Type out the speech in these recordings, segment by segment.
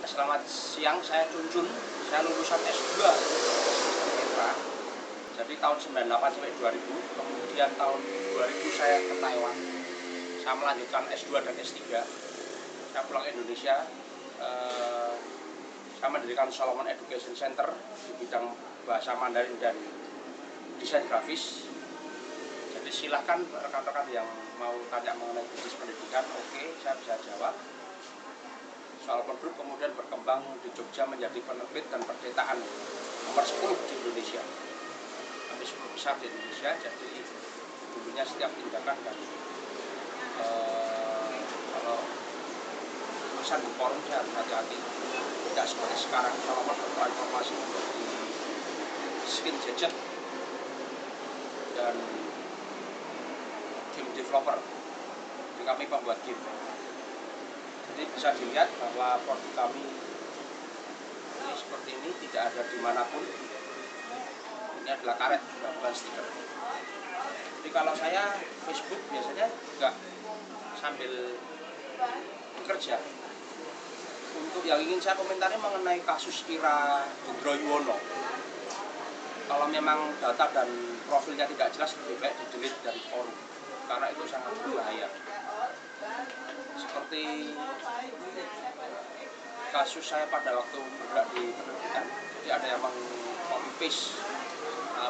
Selamat siang, saya Cuncun. Saya lulusan S2 Sistem Petra. Jadi tahun 98 sampai 2000. Kemudian tahun 2000 saya ke Taiwan. Saya melanjutkan S2 dan S3. Saya pulang ke Indonesia. Saya mendirikan Solomon Education Center di bidang bahasa Mandarin dan desain grafis. Jadi silahkan rekan-rekan yang mau tanya mengenai bisnis pendidikan, oke, saya bisa jawab. Solomon Group kemudian berkembang di Jogja menjadi penerbit dan percetakan nomor 10 di Indonesia. Kami 10 besar di Indonesia, jadi dulunya setiap tindakan dan kalau tulisan di forum saya harus hati-hati. Tidak seperti sekarang Solomon bertransformasi menjadi skin gadget dan game developer. Jadi kami pembuat game. Jadi bisa dilihat bahwa produk kami ini seperti ini, tidak ada dimanapun. Ini adalah karet, bukan stiker. Jadi kalau saya Facebook biasanya juga sambil bekerja. Untuk yang ingin saya komentari mengenai kasus Ira Gendroyuwono, kalau memang data dan profilnya tidak jelas, lebih baik di-delete dari forum, karena itu sangat berbahaya. Seperti kasus saya pada waktu bergerak di penerbitan, jadi ada yang meng-copy paste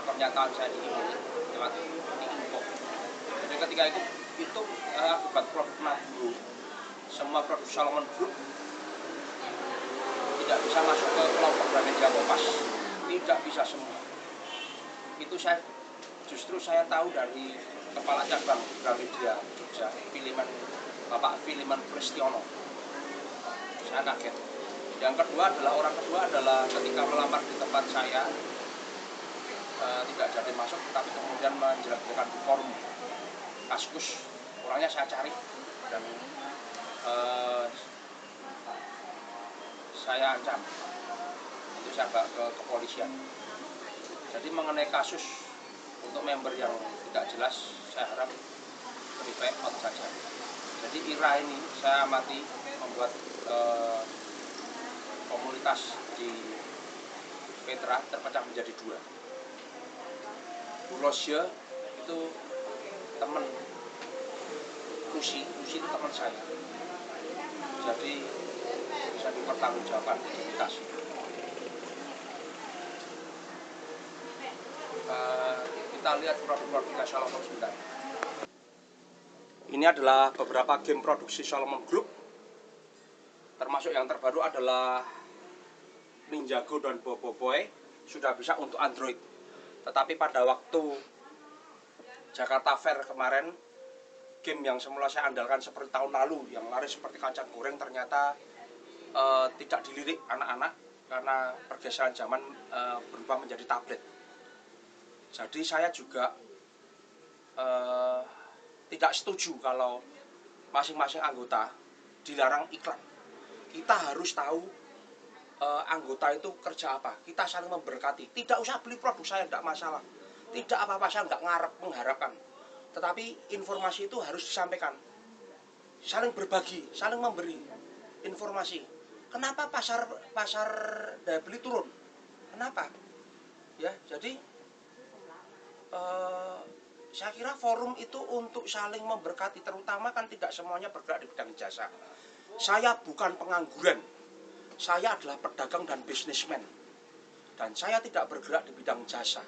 pernyataan saya di email lewat info. Jadi ketika itu akibat produk Naburu, semua produk Solomon Group tidak bisa masuk ke kelompok Gramedia Kompas, tidak bisa semua. Itu saya tahu dari kepala cabang Gramedia Jogja, Bapak Filiman Pristiono. Saya kaget. Yang kedua adalah ketika melamar di tempat saya tidak jadi masuk, tapi kemudian menjelek-jelekan di forum Kaskus. Orangnya saya cari dan saya ancam. Itu saya bawa ke kepolisian. Jadi mengenai kasus untuk member yang tidak jelas, saya harap lebih baik out saja. Jadi Ira ini saya amati membuat komunitas di Petra terpecah menjadi dua. Rosya itu teman Lucy itu teman saya. Jadi bisa dipertanggungjawabkan identitas. Kita lihat produk-produk Solomon sebentar. Ini adalah beberapa game produksi Solomon Group. Termasuk yang terbaru adalah Ninjago dan Bobo Boy, sudah bisa untuk Android. Tetapi pada waktu Jakarta Fair kemarin, game yang semula saya andalkan seperti tahun lalu, yang laris seperti kacang goreng, ternyata tidak dilirik anak-anak karena pergeseran zaman berubah menjadi tablet. Jadi saya juga tidak setuju kalau masing-masing anggota dilarang iklan. Kita harus tahu anggota itu kerja apa. Kita saling memberkati. Tidak usah beli produk saya, tidak masalah. Tidak apa-apa, saya tidak mengharapkan. Tetapi informasi itu harus disampaikan. Saling berbagi, saling memberi informasi. Kenapa pasar daya beli turun? Kenapa? Ya, jadi saya kira forum itu untuk saling memberkati, terutama kan tidak semuanya bergerak di bidang jasa. Saya bukan pengangguran, saya adalah pedagang dan bisnismen, dan saya tidak bergerak di bidang jasa.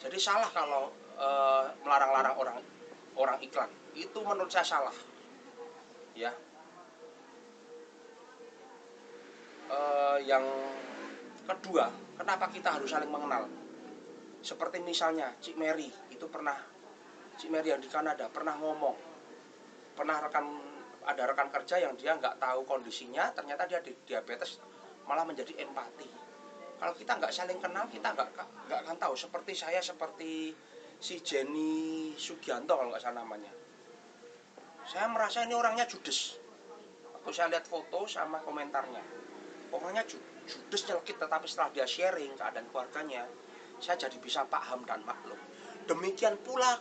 Jadi salah kalau melarang-larang orang iklan, itu menurut saya salah. Ya, yang kedua, kenapa kita harus saling mengenal? Seperti misalnya Cik Mary itu Cik Mary yang di Kanada pernah ngomong, ada rekan kerja yang dia nggak tahu kondisinya, ternyata dia diabetes, malah menjadi empati. Kalau kita nggak saling kenal, kita nggak akan tahu. Seperti saya, seperti si Jenny Sugianto kalau nggak salah namanya. Saya merasa ini orangnya judes. Waktu saya lihat foto sama komentarnya, orangnya judes nyelkit, tetapi setelah dia sharing keadaan keluarganya, saya jadi bisa paham dan maklum. Demikian pula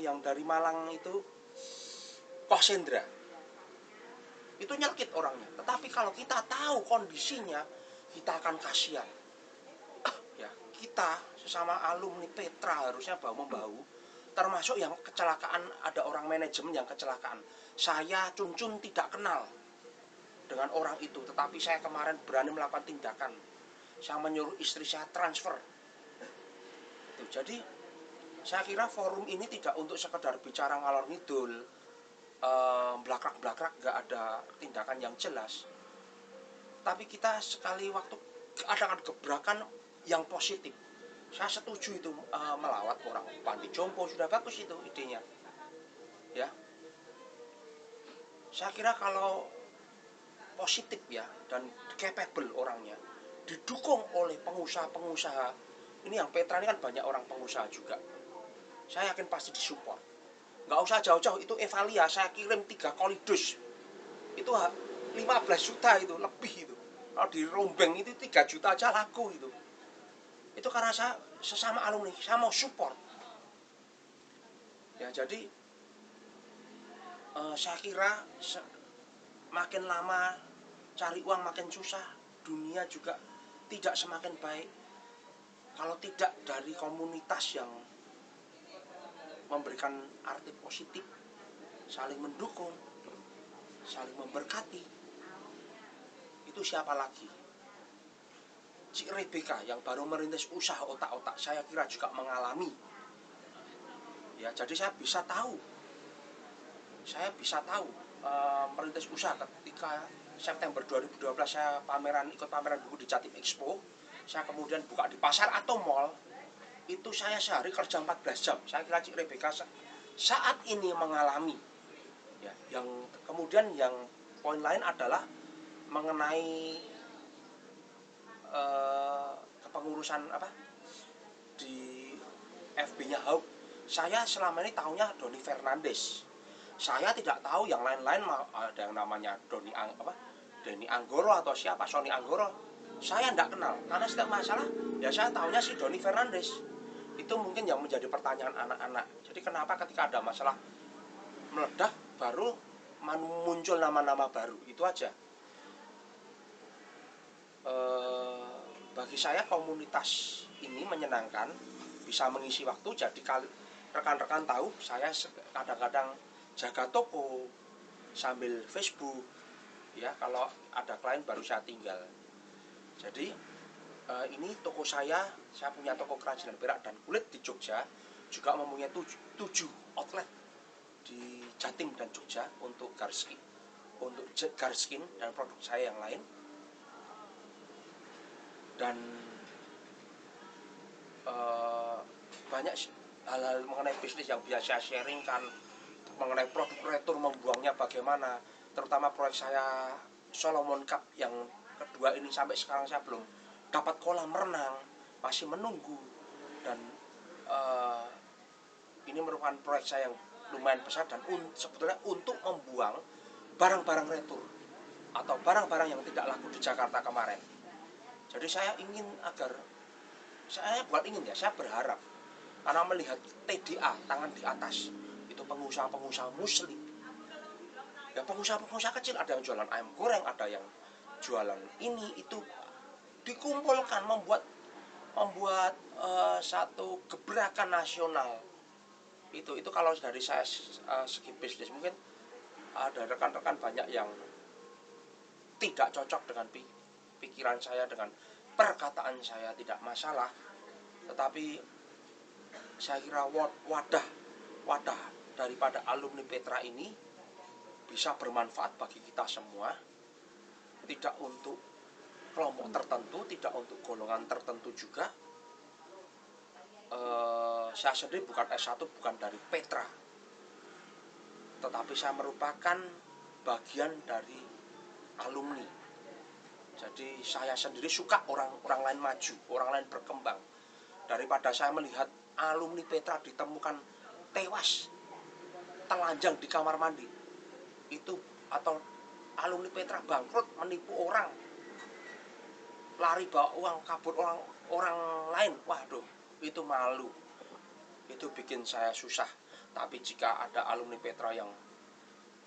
yang dari Malang itu, Koh Sendra. itu nyelkit orangnya. Tetapi kalau kita tahu kondisinya, kita akan kasihan. Ya, kita sesama alumni Petra harusnya bahu-membahu. Termasuk yang kecelakaan, ada orang manajemen yang kecelakaan. Saya Cuncun tidak kenal dengan orang itu, tetapi saya kemarin berani melakukan tindakan. Saya menyuruh istri saya transfer. Jadi saya kira forum ini tidak untuk sekedar bicara ngalor ngidul, belakrak-belakrak, nggak ada tindakan yang jelas. Tapi kita sekali waktu ada gebrakan yang positif. Saya setuju itu, melawat orang panti jompo, sudah bagus itu idenya. Ya, saya kira kalau positif ya, dan capable orangnya, didukung oleh pengusaha-pengusaha. Ini yang Petra ini kan banyak orang pengusaha juga. Saya yakin pasti disupport. Nggak usah jauh-jauh, itu Evalia saya kirim 3 kolidus. Itu 15 juta itu, lebih itu. Kalau di Rombeng itu 3 juta aja laku itu. Itu karena saya sesama alumni, saya mau support. Ya, jadi saya kira makin lama cari uang makin susah, dunia juga tidak semakin baik. Kalau tidak dari komunitas yang memberikan arti positif, saling mendukung, saling memberkati, itu siapa lagi? Cik Rebecca yang baru merintis usaha otak-otak, saya kira juga mengalami. Ya, jadi saya bisa tahu merintis usaha ketika September 2012 saya ikut pameran buku di Jatim Expo. Saya kemudian buka di pasar atau mall. Itu saya sehari kerja 14 jam. Saya kira Cik Rebecca saat ini mengalami. Ya, yang kemudian yang poin lain adalah mengenai kepengurusan di FB-nya Haup. Saya selama ini tahunya Doni Fernandes. Saya tidak tahu yang lain-lain, ada yang namanya Denny Anggoro atau siapa, Sony Anggoro. Saya tidak kenal, karena setiap masalah ya saya tahunya si Doni Fernandes. Itu mungkin yang menjadi pertanyaan anak-anak. Jadi kenapa ketika ada masalah meledak baru muncul nama-nama baru, itu aja. Bagi saya komunitas ini menyenangkan, bisa mengisi waktu. Jadi rekan-rekan tahu saya kadang-kadang jaga toko sambil Facebook, ya, kalau ada klien baru saya tinggal. Jadi ini toko saya punya toko kerajinan perak dan kulit di Jogja, juga mempunyai 7 outlet di Jatim dan Jogja untuk garskin dan produk saya yang lain. Dan banyak hal-hal mengenai bisnis yang biasa saya sharingkan, mengenai produk retur membuangnya bagaimana, terutama proyek saya Solomon Cup yang kedua ini sampai sekarang saya belum dapat kolam renang, masih menunggu. Dan ini merupakan proyek saya yang lumayan besar dan sebetulnya untuk membuang barang-barang retur atau barang-barang yang tidak laku di Jakarta kemarin. Jadi saya ingin saya berharap, karena melihat TDA tangan di atas itu pengusaha-pengusaha muslim, ya, pengusaha-pengusaha kecil, ada yang jualan ayam goreng, ada yang jualan ini itu, dikumpulkan membuat satu gebrakan nasional. Itu kalau dari saya segi bisnis, mungkin ada rekan-rekan banyak yang tidak cocok dengan pikiran saya, dengan perkataan saya, tidak masalah. Tetapi saya kira wadah daripada alumni Petra ini bisa bermanfaat bagi kita semua, tidak untuk kelompok tertentu, tidak untuk golongan tertentu juga. Saya sendiri bukan S1, bukan dari Petra, tetapi saya merupakan bagian dari alumni. Jadi saya sendiri suka orang lain maju, orang lain berkembang, daripada saya melihat alumni Petra ditemukan tewas telanjang di kamar mandi itu, atau alumni Petra bangkrut menipu orang, lari bawa uang, kabur orang lain. Waduh, itu malu, itu bikin saya susah. Tapi jika ada alumni Petra yang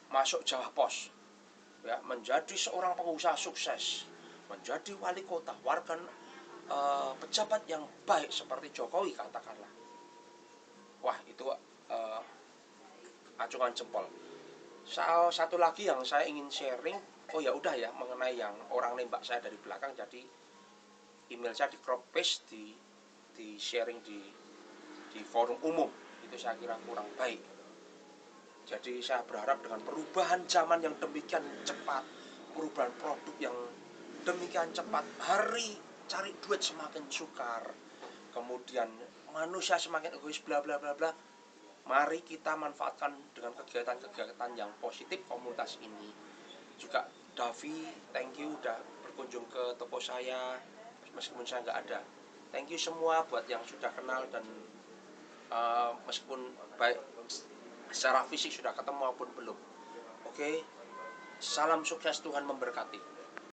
masuk Jawa Pos, ya, menjadi seorang pengusaha sukses, menjadi wali kota, warga pejabat yang baik seperti Jokowi katakanlah. Wah, itu acungan jempol. Satu lagi yang saya ingin sharing, oh ya udah ya, mengenai yang orang nembak saya dari belakang, jadi email saya di crop paste, di sharing di forum umum, itu saya kira kurang baik. Jadi saya berharap dengan perubahan zaman yang demikian cepat, perubahan produk yang demikian cepat, hari cari duit semakin sukar, kemudian manusia semakin egois, bla bla bla bla. Mari kita manfaatkan dengan kegiatan-kegiatan yang positif komunitas ini. Juga Davi, thank you udah berkunjung ke toko saya meskipun saya nggak ada. Thank you semua buat yang sudah kenal dan meskipun baik secara fisik sudah ketemu maupun belum. Oke, salam sukses, Tuhan memberkati.